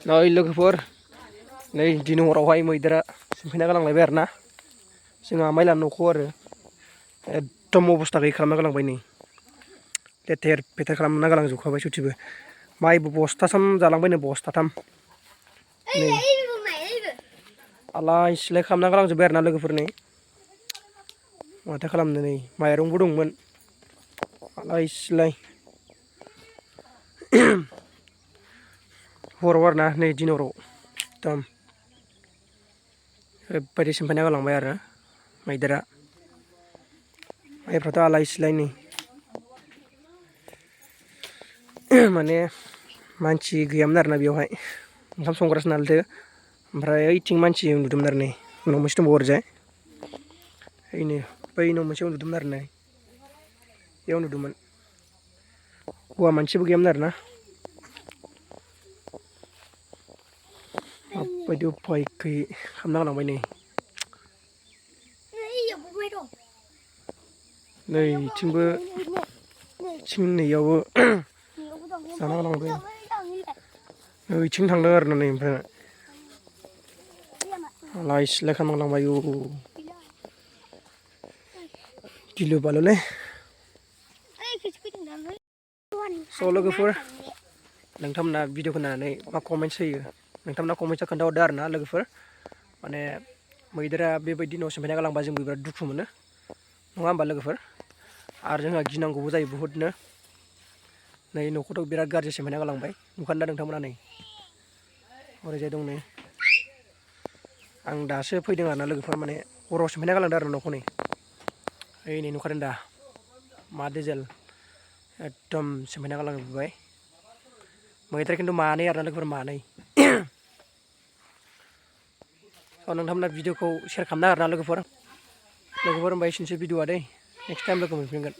नै लोगोफोर नै दिनै हरावहाय मैदेरा सिमफैना गालांलायबाय आरोना जोंहा माइलान न'खौ आरो एकदम अबस्था गैयै खालामना गालांबाय नै लेथेर फेथेर खालामना गालांजोबखाबाय सयथिबो माइबो बस्थाथाम जालांबायनो बस्थाथाम नै आलाय सिलाय खालामना गालांजोब्बाय आरोना लोगोफोर नै माथो खालामनो नै माइरंबो दंमोन आलाय सिलाय हराव आरोना नै दिन हराव एकदम ओरैबायदि सिमफायना गालांबाय आरो मैदेरा माइफ्राथ' आलाय सिलाय नै माने मानसि गैयामोन आरोना बेयावहाय ओंखाम संग्रासो नालायथो ओमफ्राय ओइथिं मानसि उन्दुदोंमोन आरो नै न' मोनसे दंबावो ओरैजाय ओइनो बै न' मोनसे उन्दुदोंमोन आरो नै बेयाव उन्दुदोंमोन हौवा मानसिबो गैयामोन आरोना माबायदि उफाय गैयै खालामना गालांबाय नै नैथिंबो थिं नैयावबो जाना गालांबाय ओइथिं थांदों आरोना नै ओमफ्राय आलाय सिलाय खालामना गालांबाय आयौ गिलु बालुलै स' लोगोफोर नोंथांमोना भिडिअखौ नायनानै मा कमेन्ट्स होयो नोंथांमोना कमेन्ट्सआव खोन्थाहरदो आरोना लोगोफोर माने मैदेरा बेबायदि न' सिमफायना गालांबा जोंबो बिराद दुखु मोनो नङा होमबा लोगोफोर आरो जोंहा गिनांगौबो जायो बुहुदनो नै न'खौथ' बिराद गाज्रि सिमफायना गालांबाय नुखादोंना नोंथांमोना नै ओरैजाय दं नै आं दासो फैदों आरोना लोगोफोर माने हराव सिमफायना गालांदों आरो न'खौ नै ओइ नै नुखादों दा मा दिजेल एकदम सिमफायना गालांजोब्बाय मैदेर खिन्थु मानै आरोना लोगोफोर मानै नोंथांमोना भिडिअखौ शेयार खालामना आरोना लोगोफोर होमबा एसेनोसै भिडिअआ दै नेक्स्ट टाइम लोगो मोनफिनगोन।